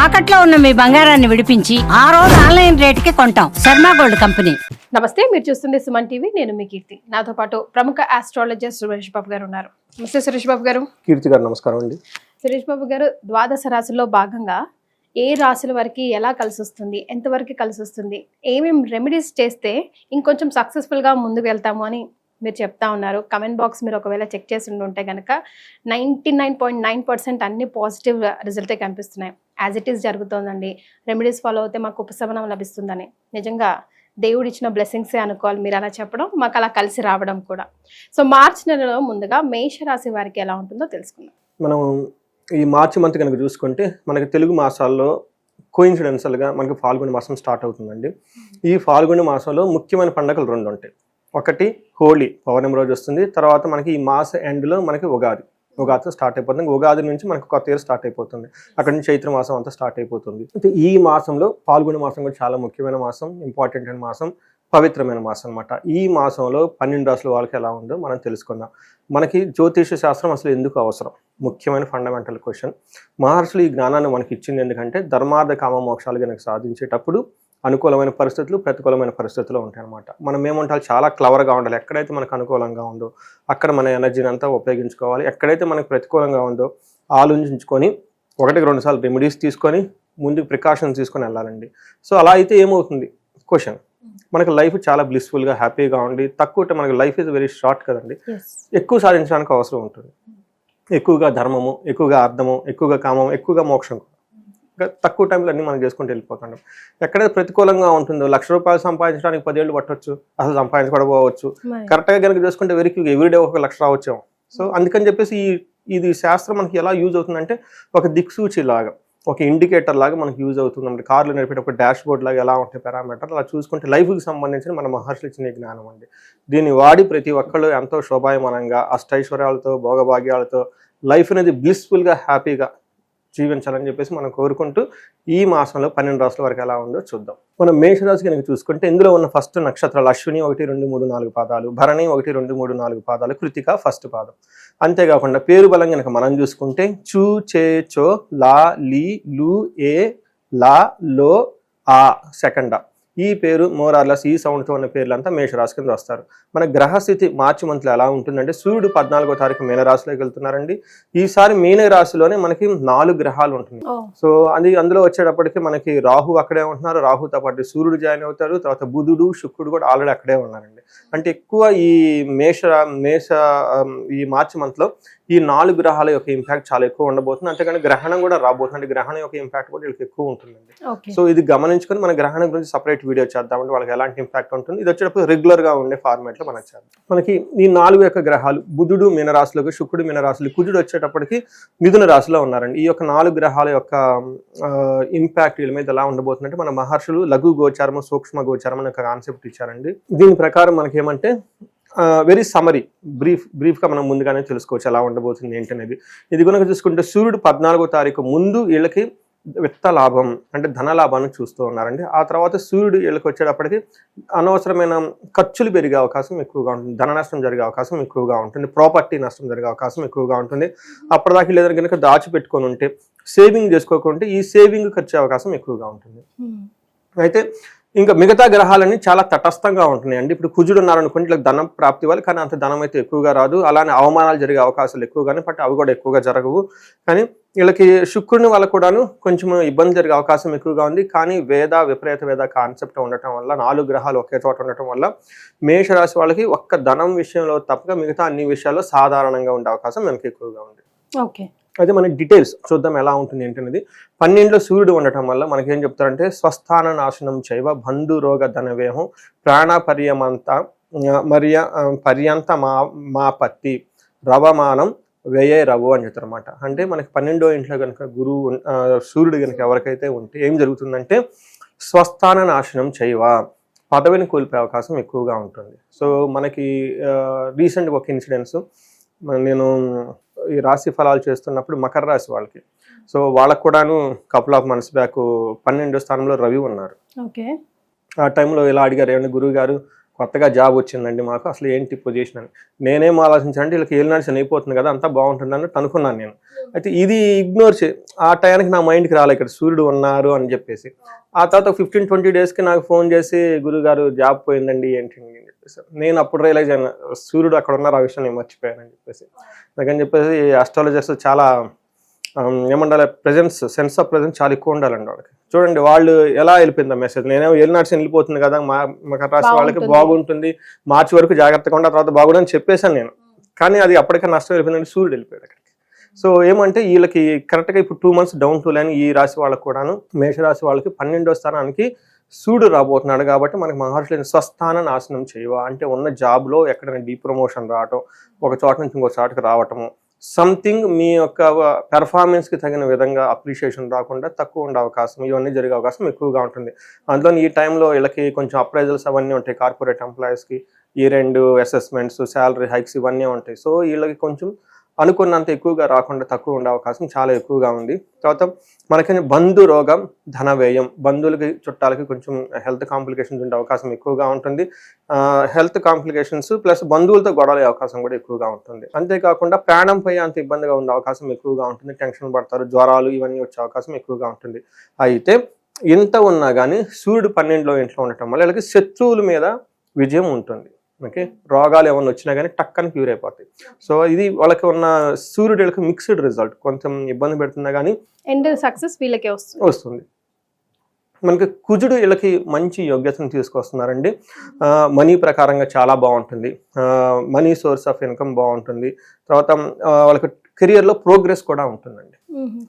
తాకట్లో ఉన్న మీ బంగారాన్ని విడిపించి ఆ రోజు ఆన్లైన్ రేటుకి కొంటాం. Sharma gold company. నమస్తే, మీరు చూస్తుంది సుమన్ టీవీ. నేను మీ కీర్తి. నాతో పాటు ప్రముఖ ఆస్ట్రాలజర్ సురేష్ బాబు గారు ఉన్నారు. నమస్తే సురేష్ బాబు గారు. కీర్తి గారు నమస్కారం అండి. సురేష్ బాబు గారు, ద్వాదశ రాశుల్లో భాగంగా ఏ రాశుల వరకు ఎలా కలిసి వస్తుంది, ఎంతవరకు కలిసి వస్తుంది, ఏమేమి రెమెడీస్ చేస్తే ఇంకొంచెం సక్సెస్ఫుల్గా ముందుకు వెళ్తాము అని మీరు చెప్తా ఉన్నారు. కమెంట్ బాక్స్ మీరు ఒకవేళ చెక్ చేసి ఉంటే కనుక 99.9% అన్ని పాజిటివ్ రిజల్టే కనిపిస్తున్నాయి. యాజ్ ఇట్ ఈస్ జరుగుతుందండి. రెమెడీస్ ఫాలో అయితే మాకు ఉపశమనం లభిస్తుందని నిజంగా దేవుడు ఇచ్చిన బ్లెస్సింగ్సే అనుకోవాలి. మీరు అలా చెప్పడం, మాకు అలా కలిసి రావడం కూడా. సో మార్చి నెలలో ముందుగా మేషరాశి వారికి ఎలా ఉంటుందో తెలుసుకుందాం. మనం ఈ మార్చి మంత్ కనుక చూసుకుంటే మనకి తెలుగు మాసాల్లో కోయిన్సిడెన్షియల్గా మనకి ఫాల్గుణ మాసం స్టార్ట్ అవుతుందండి. ఈ ఫాల్గుణ మాసంలో ముఖ్యమైన పండుగలు రెండు ఉంటాయి. ఒకటి హోలీ పౌర్ణమి రోజు వస్తుంది. తర్వాత మనకి ఈ మాస ఎండ్లో మనకి ఉగాదితో స్టార్ట్ అయిపోతుంది. ఉగాది నుంచి మనకు కొత్త ఇయర్ స్టార్ట్ అయిపోతుంది. అక్కడ నుంచి చైత్ర మాసం అంతా స్టార్ట్ అయిపోతుంది. అయితే ఈ మాసంలో పాల్గొనే మాసం కూడా చాలా ముఖ్యమైన మాసం, ఇంపార్టెంట్ అయిన మాసం, పవిత్రమైన మాసం అనమాట. ఈ మాసంలో 12 రాశుల వాళ్ళకి ఎలా ఉందో మనం తెలుసుకుందాం. మనకి జ్యోతిష శాస్త్రం అసలు ఎందుకు అవసరం? ముఖ్యమైన ఫండమెంటల్ క్వశ్చన్. మహర్షులు ఈ జ్ఞానాన్ని మనకి ఇచ్చింది ఎందుకంటే ధర్మార్థ కామ మోక్షాలు కనుక సాధించేటప్పుడు అనుకూలమైన పరిస్థితులు, ప్రతికూలమైన పరిస్థితులు ఉంటాయన్నమాట. మనం ఏమంటారు, చాలా క్లవర్గా ఉండాలి. ఎక్కడైతే మనకు అనుకూలంగా ఉందో అక్కడ మన ఎనర్జీని అంతా ఉపయోగించుకోవాలి. ఎక్కడైతే మనకు ప్రతికూలంగా ఉందో ఆలోచించుకొని 1-2 సార్లు రెమెడీస్ తీసుకొని ముందుకు ప్రికాషన్స్ తీసుకొని వెళ్ళాలండి. సో అలా అయితే ఏమవుతుంది క్వశ్చన్, మనకి లైఫ్ చాలా బ్లిస్ఫుల్గా హ్యాపీగా ఉండి తక్కువ, మనకి లైఫ్ ఇస్ వెరీ షార్ట్ కదండి. ఎక్కువ సాధించడానికి అవసరం ఉంటుంది. ఎక్కువగా ధర్మము, ఎక్కువగా అర్థము, ఎక్కువగా కామము, ఎక్కువగా మోక్షం. తక్కువ టైంలో అన్నీ మనం చేసుకుంటూ వెళ్ళిపోతుంటాం. ఎక్కడైతే ప్రతికూలంగా ఉంటుందో 1,00,000 రూపాయలు సంపాదించడానికి 10 ఏళ్ళు పట్టవచ్చు, అసలు సంపాదించకపోవచ్చు. కరెక్ట్గా కనుక చూసుకుంటే వెరీ క్విక్ ఎవ్రీడే 1,00,000 రావచ్చాము. సో అందుకని చెప్పేసి ఇది శాస్త్రం మనకి ఎలా యూజ్ అవుతుందంటే ఒక దిక్సూచి లాగా, ఒక ఇండికేటర్ లాగా మనకి యూజ్ అవుతుంది. అంటే కార్లు నడిపేటప్పుడు డాష్ బోర్డ్ లాగా ఎలా ఉంటాయి పారామీటర్, అలా చూసుకుంటే లైఫ్కి సంబంధించిన మన మహర్షులు ఇచ్చిన జ్ఞానం అండి. దీన్ని వాడి ప్రతి ఒక్కళ్ళు ఎంతో శోభాయమానంగా అష్టైశ్వర్యాలతో భోగభాగ్యాలతో లైఫ్ అనేది బ్లిస్ఫుల్గా హ్యాపీగా జీవించాలని చెప్పేసి మనం కోరుకుంటూ ఈ మాసంలో 12 రాశుల వరకు ఎలా ఉందో చూద్దాం. మనం మేషరాశి కనుక చూసుకుంటే ఇందులో ఉన్న ఫస్ట్ నక్షత్రాలు అశ్విని 1, 2, 3, 4 పాదాలు, భరణి 1, 2, 3, 4 పాదాలు, కృతిక ఫస్ట్ పాదం. అంతేకాకుండా పేరు బలం కనుక మనం చూసుకుంటే చూ, చే, చో, లా, లీ, లు, ఏ, లా, లో, ఆ సెకండ్. ఈ పేరు మోరార్లస్ ఈ సౌండ్తో ఉన్న పేర్లంతా మేషరాశి కింద వస్తారు. మన గ్రహస్థితి మార్చి మంత్లో ఎలా ఉంటుందంటే సూర్యుడు 14వ తారీఖు మీనరాశిలోకి వెళ్తున్నారండి. ఈసారి మీనరాశిలోనే మనకి 4 గ్రహాలు ఉంటుంది. సో అందులో వచ్చేటప్పటికి మనకి రాహు అక్కడే ఉంటున్నారు. రాహుతో పాటు సూర్యుడు జాయిన్ అవుతారు. తర్వాత బుధుడు, శుక్రుడు కూడా ఆల్రెడీ అక్కడే ఉన్నారండి. అంటే ఎక్కువ ఈ ఈ మార్చి మంత్లో ఈ 4 గ్రహాల యొక్క ఇంపాక్ట్ చాలా ఎక్కువ ఉండబోతుంది. అంతేకాని గ్రహణం కూడా రాబోతుంది. అంటే గ్రహణం యొక్క ఇంపాక్ట్ కూడా వీళ్ళకి ఎక్కువ ఉంటుందండి. సో ఇది గమనించుకొని మన గ్రహణం గురించి సపరేట్ వీడియో చేద్దామంటే వాళ్ళకి ఎలాంటి ఇంపాక్ట్ ఉంటుంది. ఇది వచ్చేటప్పుడు రెగ్యులర్ గా ఉండే ఫార్మాట్ లో మనకు చేద్దాం. మనకి ఈ 4 యొక్క గ్రహాలు, బుధుడు మీనరాశిలోకి, శుక్రుడు మీనరాశులు, కుజుడు వచ్చేటప్పటికి మిథున రాశిలో ఉన్నారండి. ఈ యొక్క 4 గ్రహాల యొక్క ఇంపాక్ట్ వీళ్ళ మీద ఎలా ఉండబోతుందంటే మన మహర్షులు లఘు గోచారము, సూక్ష్మ గోచారం అనే ఒక కాన్సెప్ట్ ఇచ్చారండి. దీని ప్రకారం మనకి ఏమంటే వెరీ సమరీ బ్రీఫ్గా మనం ముందుగానే తెలుసుకోవచ్చు ఎలా ఉండబోతుంది ఏంటనేది. ఇది కనుక చూసుకుంటే సూర్యుడు 14వ తారీఖు ముందు వీళ్ళకి విత్త లాభం అంటే ధన లాభాన్ని చూస్తూ ఉన్నారండి. ఆ తర్వాత సూర్యుడు వీళ్ళకి వచ్చేటప్పటికి అనవసరమైన ఖర్చులు పెరిగే అవకాశం ఎక్కువగా ఉంటుంది, ధన నష్టం జరిగే అవకాశం ఎక్కువగా ఉంటుంది, ప్రాపర్టీ నష్టం జరిగే అవకాశం ఎక్కువగా ఉంటుంది. అప్పటిదాకా లేదని కనుక దాచిపెట్టుకొని ఉంటే, సేవింగ్ చేసుకోకుంటే ఈ సేవింగ్ ఖర్చు అవకాశం ఎక్కువగా ఉంటుంది. అయితే ఇంకా మిగతా గ్రహాలన్నీ చాలా తటస్థంగా ఉంటున్నాయండి. ఇప్పుడు కుజుడు ఉన్నారనుకోండి, ఇలా ధనం ప్రాప్తి వాళ్ళు, కానీ అంత ధనం అయితే ఎక్కువగా రాదు. అలానే అవమానాలు జరిగే అవకాశాలు ఎక్కువగానే, బట్ అవి కూడా ఎక్కువగా జరగవు. కానీ వీళ్ళకి శుక్రుని వల్ల కూడాను కొంచెం ఇబ్బంది జరిగే అవకాశం ఎక్కువగా ఉంది. కానీ విపరీత వేద కాన్సెప్ట్ ఉండటం వల్ల 4 గ్రహాలు ఒకే చోట ఉండటం వల్ల మేషరాశి వాళ్ళకి ఒక్క ధనం విషయంలో తప్పగా మిగతా అన్ని విషయాల్లో సాధారణంగా ఉండే అవకాశం మనకి ఎక్కువగా ఉంది. ఓకే, అయితే మన డీటెయిల్స్ చూద్దాం ఎలా ఉంటుంది ఏంటనేది. 12లో సూర్యుడు ఉండటం వల్ల మనకేం చెప్తారంటే స్వస్థాన నాశనం చైవ బంధు రోగ ధనవేహం ప్రాణ పర్యంత మా పత్తి రవమానం వ్యయే రవు అని చెప్తారు అనమాట. అంటే మనకి 12వ ఇంట్లో కనుక సూర్యుడు కనుక ఎవరికైతే ఉంటే ఏం జరుగుతుందంటే స్వస్థాన నాశనం చైవ, పదవిని కోల్పోయే అవకాశం ఎక్కువగా ఉంటుంది. సో మనకి రీసెంట్గా ఒక ఇన్సిడెంట్స్, నేను ఈ రాశి ఫలాలు చేస్తున్నప్పుడు మకర రాశి వాళ్ళకి, సో వాళ్ళకు కూడాను కపుల్ ఆఫ్ మంత్స్ బ్యాక్ 12వ స్థానంలో రవి ఉన్నారు. ఓకే, ఆ టైంలో ఇలా అడిగారు, ఏమంటే గురువు గారు కొత్తగా జాబ్ వచ్చిందండి మాకు, అసలు ఏంటి పొజిషన్ అని. నేనేం ఆలోచించానంటే వీళ్ళకి ఏలినాడు శని అయిపోతుంది కదా, అంతా బాగుంటుంది అన్నట్టు అనుకున్నాను నేను. అయితే ఇది ఇగ్నోర్ ఆ టైంకి నా మైండ్కి రాలే ఇక్కడ సూర్యుడు ఉన్నారు అని చెప్పేసి. ఆ తర్వాత 15-20 డేస్కి నాకు ఫోన్ చేసి గురుగారు జాబ్ పోయిందండి ఏంటి అని చెప్పేసి. నేను అప్పుడు రియలైజ్ అయినా సూర్యుడు అక్కడ ఉన్నారు, ఆ విషయం నేను మర్చిపోయానని చెప్పేసి. అందుకని చెప్పేసి ఆస్ట్రాలజర్స్ చాలా ఏమండాలి, సెన్స్ ఆఫ్ ప్రెజెన్స్ చాలా ఎక్కువ ఉండాలండి వాళ్ళకి. చూడండి వాళ్ళు ఎలా వెళ్ళిపోయింది మెసేజ్. నేనేమో ఏలినాడు వెళ్ళిపోతుంది కదా, మకర రాశి వాళ్ళకి బాగుంటుంది, మార్చి వరకు జాగ్రత్తగా ఉండి తర్వాత బాగుండని చెప్పేశాను నేను. కానీ అది అప్పటికే నష్టం వెళ్ళిపోయిందండి, సూర్యుడు వెళ్ళిపోయాడు అక్కడికి. సో ఏమంటే వీళ్ళకి కరెక్ట్గా ఇప్పుడు 2 months డౌన్ టు లైన్ ఈ రాశి వాళ్ళకి కూడాను, మేషరాశి వాళ్ళకి 12వ స్థానానికి సూర్యుడు రాబోతున్నాడు. కాబట్టి మనకి మహర్షులని స్వస్థాన నాశనం చేయవా అంటే ఉన్న జాబ్లో ఎక్కడైనా డీప్రమోషన్ రావటం, ఒక చోట నుంచి ఇంకో చోటకి రావటము, సంథింగ్ మీ యొక్క పెర్ఫార్మెన్స్కి తగిన విధంగా అప్రిషియేషన్ రాకుండా తక్కువ ఉండే అవకాశం, ఇవన్నీ జరిగే అవకాశం ఎక్కువగా ఉంటుంది. అందులో ఈ టైంలో వీళ్ళకి కొంచెం అప్రైజల్స్ అవన్నీ ఉంటాయి, కార్పొరేట్ ఎంప్లాయీస్కి year end assessments, salary hikes ఇవన్నీ ఉంటాయి. సో వీళ్ళకి కొంచెం అనుకున్నంత ఎక్కువగా రాకుండా తక్కువ ఉండే అవకాశం చాలా ఎక్కువగా ఉంది. తర్వాత మనకి బంధు రోగం, ధన వ్యయం, బంధువులకి చుట్టాలకి కొంచెం హెల్త్ కాంప్లికేషన్స్ ఉండే అవకాశం ఎక్కువగా ఉంటుంది. హెల్త్ కాంప్లికేషన్స్ ప్లస్ బంధువులతో గొడవలే అవకాశం కూడా ఎక్కువగా ఉంటుంది. అంతేకాకుండా ప్రాణంపై అంత ఇబ్బందిగా ఉండే అవకాశం ఎక్కువగా ఉంటుంది. టెన్షన్ పడతారు, జ్వరాలు ఇవన్నీ వచ్చే అవకాశం ఎక్కువగా ఉంటుంది. అయితే ఇంత ఉన్నా కానీ సూర్యుడు 12వ ఇంట్లో ఉండటం వల్ల వీళ్ళకి శత్రువుల మీద విజయం ఉంటుంది. ఓకే, రోగాలు ఏమైనా వచ్చినా కానీ టక్కని క్యూర్ అయిపోతాయి. సో ఇది వాళ్ళకి ఉన్న సూర్యుడు వీళ్ళకి మిక్స్డ్ రిజల్ట్, కొంచెం ఇబ్బంది పెడుతున్నా కానీ ఎండ్ సక్సెస్ వీళ్ళకే వస్తుంది. మనకి కుజుడు వీళ్ళకి మంచి యోగ్యతను తీసుకొస్తున్నారండి. మనీ ప్రకారంగా చాలా బాగుంటుంది, మనీ సోర్స్ ఆఫ్ ఇన్కమ్ బాగుంటుంది. తర్వాత వాళ్ళకి కెరియర్లో ప్రోగ్రెస్ కూడా ఉంటుందండి.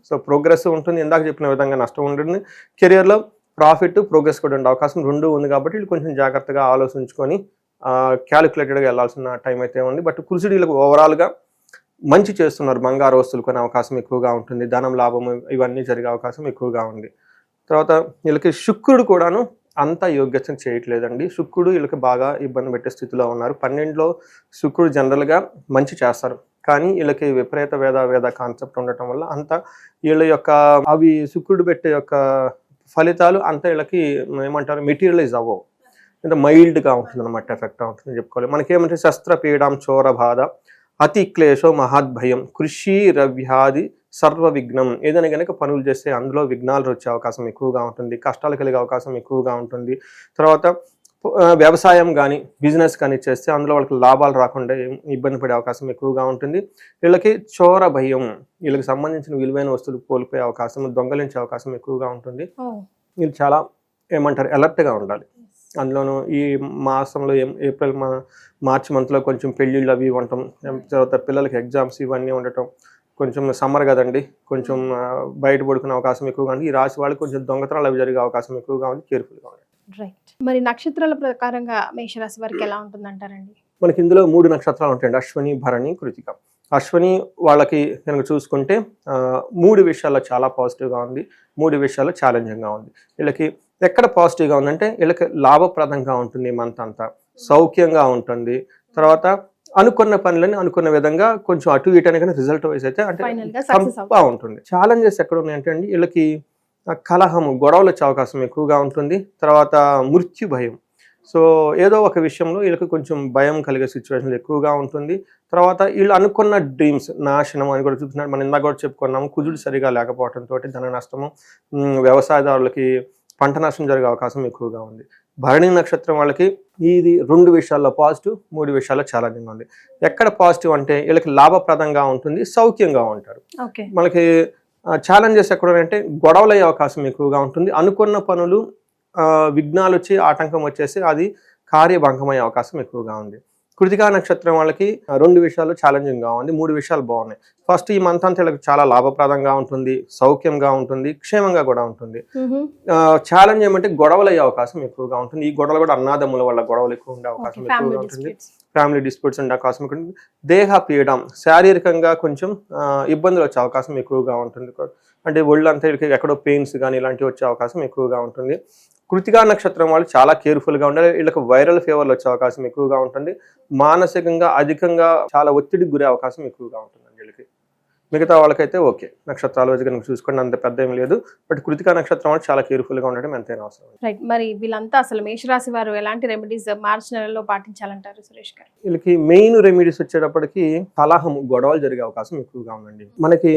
సో ప్రోగ్రెస్ ఉంటుంది, ఇందాక చెప్పిన విధంగా నష్టం ఉంటుంది, కెరియర్లో ప్రాఫిట్ ప్రోగ్రెస్ కూడా ఉండే అవకాశం రెండు ఉంది. కాబట్టి వీళ్ళు కొంచెం జాగ్రత్తగా ఆలోచించుకొని క్యాలిక్యులేటెడ్గా వెళ్ళాల్సిన టైం అయితే ఉంది. బట్ కుజుడు వీళ్ళకి ఓవరాల్గా మంచి చేస్తున్నారు, బంగారు వస్తువులు కొనే అవకాశం ఎక్కువగా ఉంటుంది, ధనం లాభం ఇవన్నీ జరిగే అవకాశం ఎక్కువగా ఉంది. తర్వాత వీళ్ళకి శుక్రుడు కూడాను అంత యోగ్యత చేయట్లేదండి. శుక్రుడు వీళ్ళకి బాగా ఇబ్బంది పెట్టే స్థితిలో ఉన్నారు. 12లో శుక్రుడు జనరల్గా మంచి చేస్తారు, కానీ వీళ్ళకి విపరీత వేద కాన్సెప్ట్ ఉండటం వల్ల అంత వీళ్ళ యొక్క అవి శుక్రుడు పెట్టే యొక్క ఫలితాలు అంత వీళ్ళకి ఏమంటారు మెటీరియలైజ్ అవ్వవు, అంటే మైల్డ్గా ఉంటుంది అనమాట, ఎఫెక్ట్ ఉంటుంది చెప్పుకోవాలి. మనకేమంటే శస్త్రపీడం, చోర బాధ, అతి క్లేశో, మహద్భయం, కృషి రవ్యాధి, సర్వ విఘ్నం. ఏదైనా కనుక పనులు చేస్తే అందులో విఘ్నాలు వచ్చే అవకాశం ఎక్కువగా ఉంటుంది, కష్టాలు కలిగే అవకాశం ఎక్కువగా ఉంటుంది. తర్వాత వ్యవసాయం కానీ బిజినెస్ కానీ చేస్తే అందులో వాళ్ళకి లాభాలు రాకుండా ఇబ్బంది పడే అవకాశం ఎక్కువగా ఉంటుంది. వీళ్ళకి చోర భయం, వీళ్ళకి సంబంధించిన విలువైన వస్తువులు కోల్పోయే అవకాశం, దొంగలించే అవకాశం ఎక్కువగా ఉంటుంది. వీళ్ళు చాలా ఏమంటారు అలర్ట్గా ఉండాలి. అందులోనూ ఈ మాసంలో ఏప్రిల్ మార్చి మంత్లో కొంచెం పెళ్ళిళ్ళు అవి ఉండటం, తర్వాత పిల్లలకి ఎగ్జామ్స్ ఇవన్నీ ఉండటం, కొంచెం సమ్మర్ కదండి, కొంచెం బయట పడుకునే అవకాశం ఎక్కువగా ఉంది. ఈ రాశి వాళ్ళకి కొంచెం దొంగతనాలు అవి జరిగే అవకాశం ఎక్కువగా ఉంది, కేర్ఫుల్గా ఉండండి. రైట్. మరి నక్షత్రాల ప్రకారంగా మేషరాశి వారికి ఎలా ఉంటుందంటారండి? మనకి ఇందులో 3 నక్షత్రాలు ఉంటాయండి, అశ్విని, భరణి, కృతిక. అశ్విని వాళ్ళకి కనుక చూసుకుంటే 3 విషయాల్లో చాలా పాజిటివ్గా ఉంది, 3 విషయాల్లో ఛాలెంజింగ్గా ఉంది. వీళ్ళకి ఎక్కడ పాజిటివ్గా ఉందంటే వీళ్ళకి లాభప్రదంగా ఉంటుంది, మంత్ అంతా సౌఖ్యంగా ఉంటుంది. తర్వాత అనుకున్న పనులని అనుకున్న విధంగా కొంచెం అటు ఇటు అనే కానీ రిజల్ట్ వైజ్ అయితే అంటే ఉంటుంది. ఛాలెంజెస్ ఎక్కడ ఉన్నాయంటే అండి వీళ్ళకి కలహము, గొడవలు వచ్చే అవకాశం ఎక్కువగా ఉంటుంది. తర్వాత మృత్యు భయం, సో ఏదో ఒక విషయంలో వీళ్ళకి కొంచెం భయం కలిగే సిచ్యువేషన్లు ఎక్కువగా ఉంటుంది. తర్వాత వీళ్ళు అనుకున్న డ్రీమ్స్ నాశనం అని కూడా చూస్తున్నారు. మనం ఇందాక కూడా చెప్పుకున్నాము, కుజుడు సరిగా లేకపోవడంతో ధన నష్టము, వ్యవసాయదారులకి పంట నష్టం జరిగే అవకాశం ఎక్కువగా ఉంది. భరణి నక్షత్రం వాళ్ళకి ఇది 2 విషయాల్లో పాజిటివ్, 3 విషయాల్లో ఛాలెంజింగ్ ఉంది. ఎక్కడ పాజిటివ్ అంటే వీళ్ళకి లాభప్రదంగా ఉంటుంది, సౌఖ్యంగా ఉంటారు. మనకి ఛాలెంజెస్ ఎక్కడ అంటే గొడవలు అయ్యే అవకాశం ఎక్కువగా ఉంటుంది, అనుకున్న పనులు విఘ్నాలు వచ్చి ఆటంకం వచ్చేసి అది కార్యభంగమయ్యే అవకాశం ఎక్కువగా ఉంది. కృతికా నక్షత్రం వాళ్ళకి 2 విషయాలు ఛాలెంజింగ్గా ఉంది, 3 విషయాలు బాగున్నాయి. ఫస్ట్ ఈ మంత్ అంతా వీళ్ళకి చాలా లాభప్రదంగా ఉంటుంది, సౌఖ్యంగా ఉంటుంది, క్షేమంగా కూడా ఉంటుంది. ఛాలెంజ్ ఏమంటే గొడవలు అయ్యే అవకాశం ఎక్కువగా ఉంటుంది. ఈ గొడవలు కూడా అన్నాదమ్ముల వల్ల గొడవలు ఎక్కువ ఉండే అవకాశం ఎక్కువగా ఉంటుంది, ఫ్యామిలీ డిస్ప్యూట్స్ ఉండే అవకాశం ఎక్కువ ఉంటుంది. దేహ పీడం, శారీరకంగా కొంచెం ఇబ్బందులు వచ్చే అవకాశం ఎక్కువగా ఉంటుంది, అంటే ఒళ్ళంతా ఎక్కడో పెయిన్స్ కానీ ఇలాంటివి వచ్చే అవకాశం ఎక్కువగా ఉంటుంది. కృతికా నక్షత్రం వాళ్ళు చాలా కేర్ఫుల్గా ఉండాలి. వీళ్ళకి వైరల్ ఫీవర్లు వచ్చే అవకాశం ఎక్కువగా ఉంటుంది, మానసికంగా అధికంగా చాలా ఒత్తిడికి గురే అవకాశం ఎక్కువగా ఉంటుంది వీళ్ళకి. మిగతా వాళ్ళకైతే ఓకే, నక్షత్రాల వైజ్ కనుక చూసుకోండి అంత పెద్ద ఏం లేదు. బట్ కృతికా నక్షత్రం అంటే చాలా కేర్ఫుల్గా ఉండడం ఎంతైనా అవసరం. రైట్. మరి వీళ్ళంతా అసలు మేషరాశి వారు ఎలాంటి రెమెడీస్ మార్చి నెలలో పాటించాలంటారు సురేష్ గారు? వీళ్ళకి మెయిన్ రెమెడీస్ వచ్చేటప్పటికి కలహము, గొడవలు జరిగే అవకాశం ఎక్కువగా ఉందండి. మనకి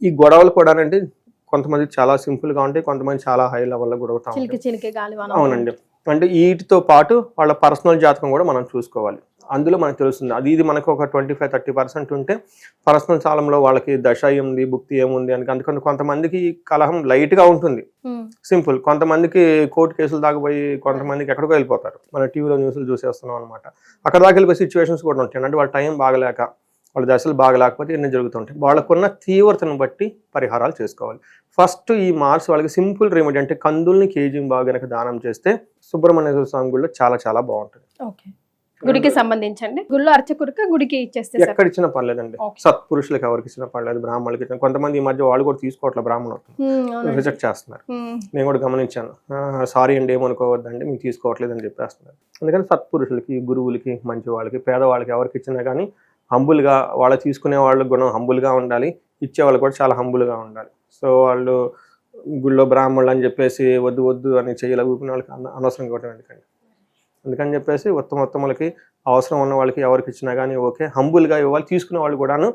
ఈ గొడవలు కూడా అంటే కొంతమంది చాలా సింపుల్ గా ఉంటాయి, కొంతమంది చాలా హై లెవెల్లో గొడవతా ఉంటాయి. అవునండి. అంటే వీటితో పాటు వాళ్ళ పర్సనల్ జాతకం కూడా మనం చూసుకోవాలి. అందులో మనకు తెలుస్తుంది. ఇది మనకు ఒక 25-30% ఉంటే పర్సనల్ కాలంలో వాళ్ళకి దశ ఏముంది, భుక్తి ఏముంది అని. అందుకని కొంతమందికి కలహం లైట్ గా ఉంటుంది, సింపుల్. కొంతమందికి కోర్టు కేసులు దాకా పోయి కొంతమందికి ఎక్కడికో వెళ్ళిపోతారు. మన టీవీలో న్యూస్లు చూసేస్తున్నాం అనమాట. అక్కడ దాకా వెళ్ళిపోయి సిచ్యువేషన్స్ కూడా ఉంటాయి. అంటే వాళ్ళ టైం బాగలేక, వాళ్ళ దశలు బాగలేకపోతే ఎన్ని జరుగుతుంటాయి. వాళ్ళకున్న తీవ్రతను బట్టి పరిహారాలు చేసుకోవాలి. ఫస్ట్ ఈ మార్చ్ వాళ్ళకి సింపుల్ రెమెడీ అంటే కందుల్ని కేజీ బాగా గనక దానం చేస్తే సుబ్రహ్మణ్యేశ్వర స్వామి గుడిలో చాలా చాలా బాగుంటుంది. గుడికి సంబంధించండి, గుడిలో అర్చకుడికి గుడికి ఇచ్చేస్తే ఎక్కడ ఇచ్చిన పర్లేదండి. సత్పురుషులకు ఎవరికి ఇచ్చిన పర్లేదు, బ్రాహ్మణులకి ఇచ్చిన. కొంతమంది ఈ మధ్య వాళ్ళు కూడా తీసుకోవట్లేదు, బ్రాహ్మణులు రిజెక్ట్ చేస్తున్నారు. నేను కూడా గమనించాను. సారీ అండి ఏమనుకోవద్దండి మేము తీసుకోవట్లేదు అని చెప్పేస్తున్నారు. అందుకని సత్పురుషులకి, గురువులకి, మంచి వాళ్ళకి, పేదవాళ్ళకి ఎవరికి ఇచ్చినా కానీ హంబుల్గా, వాళ్ళ తీసుకునే వాళ్ళ గుణం హంబుల్గా ఉండాలి, ఇచ్చేవాళ్ళు కూడా చాలా హంబుల్గా ఉండాలి. సో వాళ్ళు గుళ్ళో బ్రాహ్మణులు అని చెప్పేసి వద్దు వద్దు అని చేయలే ఊపిన వాళ్ళకి అనవసరం ఇవ్వటం ఎందుకండి. అందుకని చెప్పేసి ఉత్తమోత్తములకి, అవసరం ఉన్న వాళ్ళకి ఎవరికి ఇచ్చినా కానీ ఓకే, హంబుల్గా ఇవ్వాలి. తీసుకునే వాళ్ళు కూడాను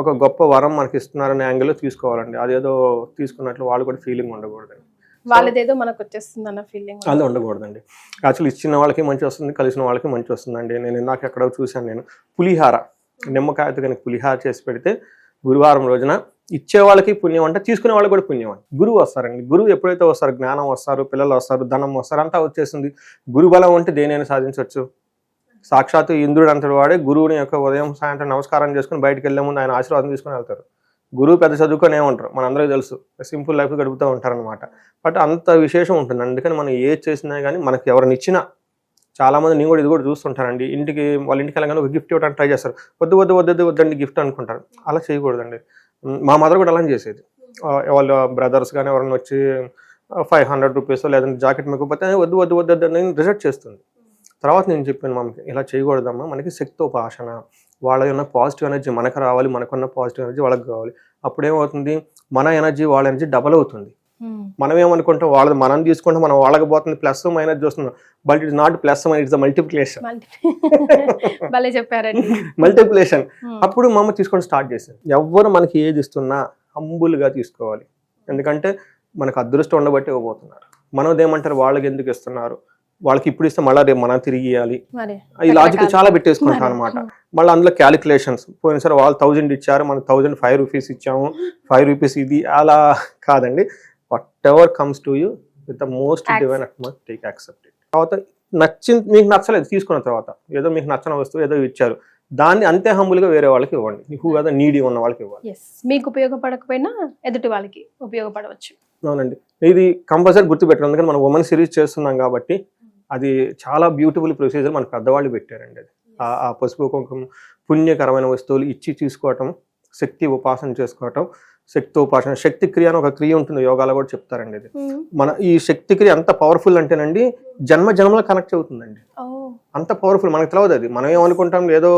ఒక గొప్ప వరం మనకి ఇస్తున్నారనే యాంగిల్లో తీసుకోవాలండి. అదేదో తీసుకున్నట్లు వాళ్ళు కూడా ఫీలింగ్ ఉండకూడదండి. వాళ్ళదేదో మనకు వచ్చేస్తుంది అన్న ఫీలింగ్ అలా ఉండకూడదండి. యాక్చువల్లీ ఇచ్చిన వాళ్ళకి మంచి వస్తుంది, కలిసిన వాళ్ళకి మంచి వస్తుందండి. నేను ఇందాక ఎక్కడో చూశాను, నేను పులిహార, నిమ్మకాయతో కనుక పులిహార చేసి పెడితే గురువారం రోజున ఇచ్చే వాళ్ళకి పుణ్యం అంటే తీసుకునే వాళ్ళకి కూడా పుణ్యం అండి. గురువు వస్తారండి. గురువు ఎప్పుడైతే వస్తారు, జ్ఞానం వస్తారు, పిల్లలు వస్తారు, ధనం వస్తారు, అంతా వచ్చేసింది. గురుబలం ఉంటే దేనైనా సాధించవచ్చు. సాక్షాత్తు ఇంద్రుడు అంతటి వాడే గురువుని యొక్క ఉదయం సాయంత్రం నమస్కారం చేసుకుని బయటకు వెళ్ళే ముందు ఆయన ఆశీర్వాదం తీసుకుని వెళ్తారు. గురువు పెద్ద చదువుకొని ఏమంటారు, మనందరికీ తెలుసు, సింపుల్ లైఫ్ గడుపుతూ ఉంటారనమాట. బట్ అంత విశేషం ఉంటుంది. అందుకని మనం ఏది చేసినా కానీ మనకి ఎవరిని ఇచ్చినా, చాలా మంది నేను కూడా ఇది కూడా చూస్తుంటానండి, ఇంటికి వాళ్ళ ఇంటికి వెళ్ళగానే ఒక గిఫ్ట్ ఇవ్వడానికి ట్రై చేస్తారు. వద్దు వద్దు వద్దు వద్దండి గిఫ్ట్ అనుకుంటారు. అలా చేయకూడదండి. మా మదర్ కూడా అలానే చేసేది. వాళ్ళ బ్రదర్స్ కానీ ఎవరైనా వచ్చి 500 రూపీస్ లేదంటే జాకెట్ మేకపోతే వద్దు వద్దు వద్దు నేను రిజెక్ట్ చేస్తుంది. తర్వాత నేను చెప్పాను మమ్మకి, ఇలా చేయకూడదమ్మా, మనకి శక్తోపాసన, వాళ్ళ ఉన్న పాజిటివ్ ఎనర్జీ మనకు రావాలి, మనకున్న పాజిటివ్ ఎనర్జీ వాళ్ళకి కావాలి. అప్పుడేమవుతుంది, మన ఎనర్జీ వాళ్ళ ఎనర్జీ డబల్ అవుతుంది. మనం ఏమనుకుంటాం, వాళ్ళది మనం తీసుకుంటే మనం వాళ్ళకి పోతుంది, ప్లస్ మైనస్ చూస్తున్నాం. But it's not plus minus, it's multiplication. Multiplication. అప్పుడు మా అమ్మ తీసుకొని స్టార్ట్ చేసింది. ఎవరు మనకి ఏది ఇస్తున్నా హంబుల్గా తీసుకోవాలి. ఎందుకంటే మనకు అదృష్టం ఉండబట్టి ఇవ్వబోతున్నారు. మనది ఏమంటారు, వాళ్ళకి ఎందుకు ఇస్తున్నారు, వాళ్ళకి ఇప్పుడు ఇస్తే మళ్ళీ రేపు మనం తిరిగి ఇవ్వాలి, ఈ లాజిక్ చాలా పెట్టేసుకుంటాం అనమాట. మళ్ళీ అందులో క్యాలిక్యులేషన్స్, పోయినసారి వాళ్ళు 1000 ఇచ్చారు, మనం 1005 రూపీస్ ఇచ్చాము, 5 రూపీస్ ఇది, అలా కాదండి. whatever comes to you with the most divine atmosphere, take accept it. తర్వాత నచ్చింది, మీకు నచ్చలేదు తీసుకున్న తర్వాత, ఏదో మీకు నచ్చిన వస్తువు ఏదో ఇచ్చారు, దాన్ని అంతే హంబుల్గా వేరే వాళ్ళకి ఇవ్వండి. మీకు కదా నీడీ ఉన్న వాళ్ళకి ఇవ్వాలి. మీకు ఉపయోగపడకపోయినా ఎదుటి వాళ్ళకి ఉపయోగపడవచ్చు. అవునండి, ఇది కంపల్సరీ గుర్తుపెట్టారు. ఎందుకంటే మనం ఉమెన్ సిరీస్ చేస్తున్నాం కాబట్టి అది చాలా బ్యూటిఫుల్ ప్రొసీజర్ మన పెద్దవాళ్ళు పెట్టారండి. అది ఆ పసుపు కుంకుమ పుణ్యకరమైన వస్తువులు ఇచ్చి తీసుకోవటం, శక్తి ఉపాసన చేసుకోవటం. శక్తి ఉపాసన, శక్తి క్రియ అని ఒక క్రియ ఉంటుంది, యోగాలో కూడా చెప్తారండి. ఇది మన ఈ శక్తి క్రియ ఎంత పవర్ఫుల్ అంటేనండి, జన్మ జన్మలో కనెక్ట్ అవుతుందండి. అంత పవర్ఫుల్. మనకు తెలియదు అది. మనం ఏమనుకుంటాం, ఏదో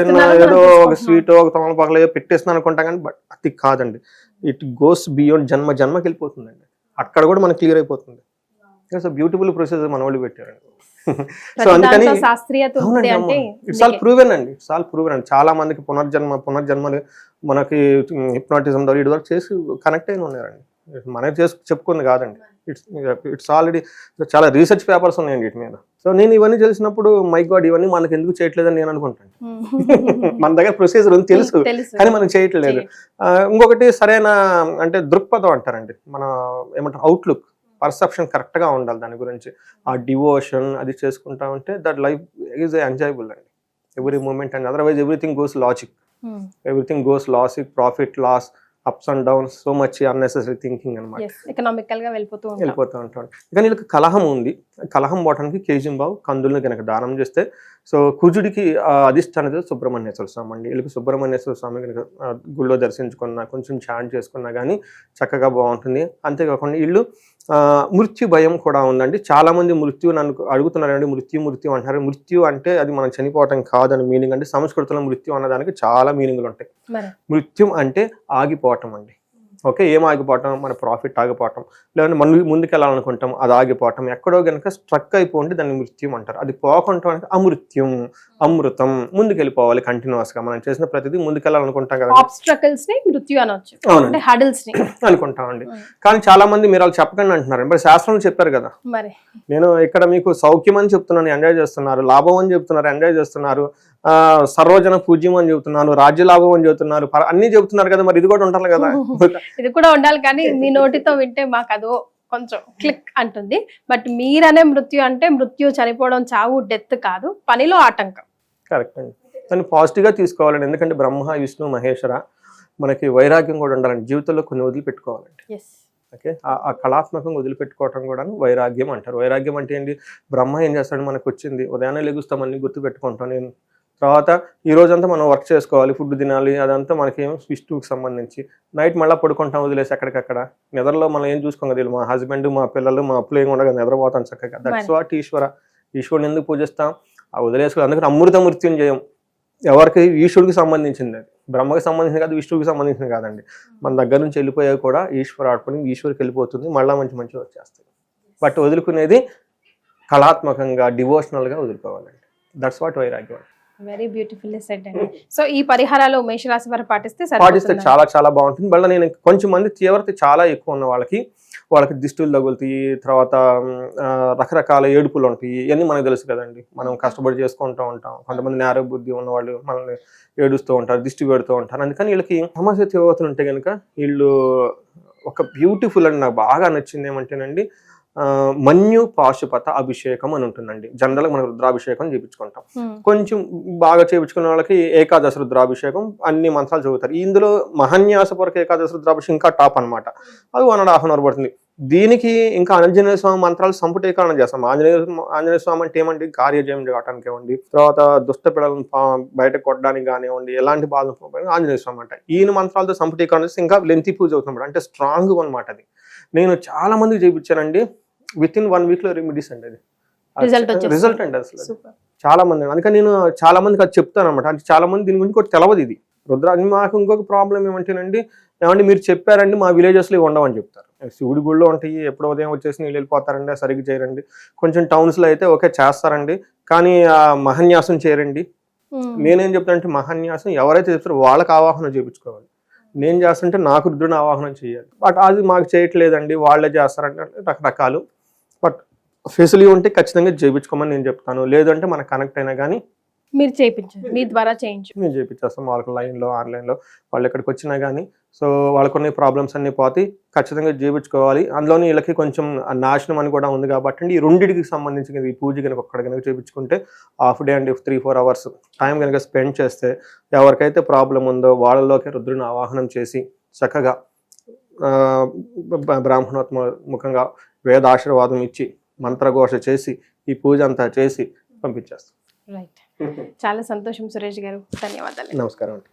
చిన్న ఏదో ఒక స్వీట్ ఒక తమలపాకులు ఏదో పెట్టేస్తున్నాం అనుకుంటాం, కానీ బట్ అది కాదండి. ఇట్ గోస్ బియాండ్, జన్మ జన్మకి వెళ్ళిపోతుందండి. అక్కడ కూడా మనకు క్లియర్ అయిపోతుంది. బ్యూటిఫుల్ ప్రొసీజర్ మన వాళ్ళు పెట్టారండి. సో అందుకని ఇట్స్ ఆల్ ప్రూవెన్ అండి, ఇట్స్ ఆల్ ప్రూవెన్ అండి. చాలా మందికి పునర్జన్మలు మనకి హిప్నాటిజం ద్వారా ఇటు వరకు చేసి కనెక్ట్ అయిన ఉన్నారండి. మనకి చేసి చెప్పుకుంది కాదండి. ఇట్స్ ఆల్రెడీ చాలా రీసెర్చ్ పేపర్స్ ఉన్నాయండి వీటి మీద. సో నేను ఇవన్నీ తెలిసినప్పుడు మై గాడ్ ఇవన్నీ మనకు ఎందుకు చేయట్లేదని నేను అనుకుంటాను. మన దగ్గర ప్రొసీజర్ ఉంది తెలుసు, కానీ మనం చేయట్లేదు. ఇంకొకటి సరైన అంటే దృక్పథం అంటారండి, మన ఏమంటారు అవుట్లుక్, పర్సెప్షన్ కరెక్ట్గా ఉండాలి దాని గురించి. ఆ డివోషన్ అది చేసుకుంటా ఉంటే దట్ లైఫ్ ఈజ్ ఎంజాయబుల్ అండి, ఎవ్రీ మూమెంట్ అండి. Otherwise everything goes logic, profit loss, ups and downs, so much unnecessary thinking అనమాట. ఎకనామికల్ గా వెళ్ళిపోతూ ఉంటాం. కానీ వీళ్ళకి కలహం ఉంది, కలహం పోవడానికి కేజీంబావు కందులను కనుక దానం చేస్తే, సో కుజుడికి అధిష్టానత సుబ్రహ్మణ్యేశ్వర స్వామి అండి. వీళ్ళకి సుబ్రహ్మణ్యేశ్వర స్వామి కనుక గుళ్ళో దర్శించుకున్నా, కొంచెం చాంట్ చేసుకున్నా కానీ చక్కగా బాగుంటుంది. అంతేకాకుండా వీళ్ళు మృత్యు భయం కూడా ఉందండి. చాలా మంది మృత్యు నన్ను అడుగుతున్నారండి, మృత్యు అంటున్నారు. మృత్యు అంటే అది మనం చనిపోవటం కాదని మీనింగ్ అండి. సంస్కృతంలో మృత్యు అన్నదానికి చాలా మీనింగ్లు ఉంటాయి. మృత్యు అంటే ఆగిపోవటం అండి. ఓకే, ఏం ఆగిపోవటం, మన ప్రాఫిట్ ఆగిపోవటం, లేదంటే మనం ముందుకెళ్ళాలనుకుంటాం అది ఆగిపోవటం, ఎక్కడో కనుక స్ట్రక్ అయిపోండి దాన్ని మృత్యం అంటారు. అది పోకుండా అంటే అమృత్యం, అమృతం, ముందుకెళ్ళిపోవాలి కంటిన్యూస్గా. మనం చేసిన ప్రతిదీ ముందుకెళ్ళాలనుకుంటాం కదా, మృత్యు అనొచ్చు, అనుకుంటామండి. కానీ చాలా మంది మీరు వాళ్ళు చెప్పకండి అంటున్నారు. మరి శాస్త్రంలో చెప్పారు కదా. మరి నేను ఇక్కడ మీకు సౌఖ్యం అని చెప్తున్నాను, ఎంజాయ్ చేస్తున్నారు. లాభం అని చెప్తున్నారు, ఎంజాయ్ చేస్తున్నారు. సర్వజన పూజ్యం అని చెబుతున్నారు, రాజ్య లాభం అని చెబుతున్నారు, అన్ని చెబుతున్నారు కదా. మరి ఇది కూడా ఉండాలి కదా. ఇది కూడా ఉండాలి. కానీ మీ నోటితో వింటే మాకు అదో కొంచెం క్లిక్ అంటుంది. బట్ మీరనే మృత్యు అంటే మృత్యు చనిపోవడం, చావు, డెత్ కాదు, పనిలో ఆటంకం. కరెక్ట్ అండి. దాన్ని పాజిటివ్గా తీసుకోవాలండి. ఎందుకంటే బ్రహ్మ, విష్ణు, మహేశ్వర మనకి వైరాగ్యం కూడా ఉండాలండి. జీవితంలో కొన్ని వదిలిపెట్టుకోవాలండి. ఓకే, ఆ కళాత్మకంగా వదిలిపెట్టుకోవటం కూడా వైరాగ్యం అంటారు. వైరాగ్యం అంటే ఏంటి? బ్రహ్మ ఏం చేస్తాడు, మనకు వచ్చింది ఉదయాన్నే లెగుస్తామని గుర్తు పెట్టుకుంటాం. నేను తర్వాత ఈ రోజంతా మనం వర్క్ చేసుకోవాలి, ఫుడ్ తినాలి, అదంతా మనకేమో విష్ణువుకి సంబంధించి. నైట్ మళ్ళీ పడుకుంటాం వదిలేసి ఎక్కడికక్కడ. నిద్రలో మనం ఏం చూసుకోం కదా, మా హస్బెండ్, మా పిల్లలు, మా అప్పులు ఏం ఉండగా నిద్రపోతాం చక్కగా. దట్స్ వాట్ ఈశ్వరుని ఎందుకు పూజిస్తాం? ఆ వదిలేసుకోవాలి. అందుకని అమృత మృత్యుంజయం ఎవరికి? ఈశ్వరుడికి సంబంధించింది. అది బ్రహ్మకి సంబంధించింది కాదు, విష్ణువుకి సంబంధించింది కాదండి. మన దగ్గర నుంచి వెళ్ళిపోయాక కూడా ఈశ్వరు ఆడుకుని ఈశ్వరికి వెళ్ళిపోతుంది, మళ్ళీ మంచి మంచి వచ్చేస్తాయి. బట్ వదులుకునేది కళాత్మకంగా, డివోషనల్గా వదులుకోవాలండి. దట్స్ వాట్ వైరాగ్యం. వెరీ బ్యూటిఫుల్లీ సెడ్ అండి. సో ఈ పరిహారాలు మేషరాశి వారు పాటిస్తే చాలా చాలా బాగుంటుంది. మళ్ళీ నేను కొంచెం మంది తీవ్రత చాలా ఎక్కువ ఉన్న వాళ్ళకి దిష్టులు తగులుతాయి, తర్వాత రకరకాల ఏడుపులు ఉంటాయి. ఇవన్నీ మనకు తెలుసు కదండి. మనం కష్టపడి చేసుకుంటూ ఉంటాం. కొంతమంది నేర బుద్ధి ఉన్న వాళ్ళు మనల్ని ఏడుస్తూ ఉంటారు, దిష్టి పెడుతూ ఉంటారు. అందుకని వీళ్ళకి సమస్య తీవ్రతలు ఉంటే కనుక వీళ్ళు ఒక బ్యూటిఫుల్ అండి, నాకు బాగా నచ్చింది ఏమంటేనండి, మన్యు పాశుపత అభిషేకం అని ఉంటుందండి. జనరల్గా మనం రుద్రాభిషేకం చేయించుకుంటాం. కొంచెం బాగా చేయించుకున్న వాళ్ళకి ఏకాదశ రుద్రాభిషేకం అన్ని మంత్రాలు చదువుతారు. ఇందులో మహన్యాసపూర్వక ఏకాదశ రుద్రాభిషేకం ఇంకా టాప్ అనమాట. అది 1.5 hour పడుతుంది. దీనికి ఇంకా ఆంజనేయ స్వామి మంత్రాలు సంపుటీకరణ చేస్తాం. ఆంజనేయ స్వామి అంటే ఏమండి, కార్యజయం చేయడానికి ఇవ్వండి, తర్వాత దుష్ట పిల్లలను బయటకు కొట్టడానికి కానివ్వండి, ఎలాంటి బాధలు ఆంజనేయ స్వామి అంట. ఈయన మంత్రాలతో సంపుటీకరణ చేస్తే ఇంకా లెంతీ పూజ అవుతుంది అంటే స్ట్రాంగ్ అనమాట. అది నేను చాలా మందికి చేయించానండి. విత్-in 1 week రెమెడీస్ అండి. అది రిజల్ట్ అండి అసలు చాలా మంది. అందుకని నేను చాలా మందికి అది చెప్తాను అనమాట. అంటే చాలా మంది దీని గురించి కూడా తెలవదు. ఇది రుద్రాగ్ని. మాకు ఇంకొక ప్రాబ్లం ఏమంటేనండి, ఏమంటే మీరు చెప్పారండి మా విలేజెస్లో ఉండవని చెప్తారు. శివుడి గుళ్ళో ఉంటాయి, ఎప్పుడో ఉదయం వచ్చేసి నీళ్ళు వెళ్ళిపోతారండి, సరిగ్గా చేయరండి. కొంచెం టౌన్స్లో అయితే ఓకే చేస్తారండి, కానీ ఆ మహన్యాసం చేయరండి. నేనేం చెప్తానంటే, మహన్యాసం ఎవరైతే చెప్తారో వాళ్ళకి ఆవాహన చేయించుకోవాలి. నేను చేస్తుంటే నాకు రుద్రుని ఆవాహనం చేయాలి. బట్ అది మాకు చేయట్లేదండి, వాళ్ళే చేస్తారంటే రకరకాలు. బట్ ఫెసిలిటీ ఉంటే ఖచ్చితంగా చేయించుకోమని నేను చెప్తాను. లేదంటే మనకు కనెక్ట్ అయినా కానీ మీరు చేయించండి, మీ ద్వారా చేయించు, మేము చేయించేస్తాం. వాళ్ళకి లైన్లో, ఆన్లైన్లో వాళ్ళు ఎక్కడికి వచ్చినా కానీ. సో వాళ్ళకున్న ప్రాబ్లమ్స్ అన్ని పోతే ఖచ్చితంగా చేయించుకోవాలి. అందులోని వీళ్ళకి కొంచెం నాశనం అని కూడా ఉంది కాబట్టి ఈ రెండింటికి సంబంధించి ఈ పూజ కనుక ఒక్కడ కనుక చేయించుకుంటే half day and 3-4 hours time కనుక స్పెండ్ చేస్తే ఎవరికైతే ప్రాబ్లం ఉందో వాళ్ళలోకి రుద్రుని ఆవాహనం చేసి చక్కగా బ్రాహ్మణోత్ముఖంగా వేదాశీర్వాదం ఇచ్చి మంత్రఘోష చేసి ఈ పూజ అంతా చేసి పంపించేస్తాం. రైట్. చాలా సంతోషం సురేష్ గారు, ధన్యవాదాలు. నమస్కారం అండి.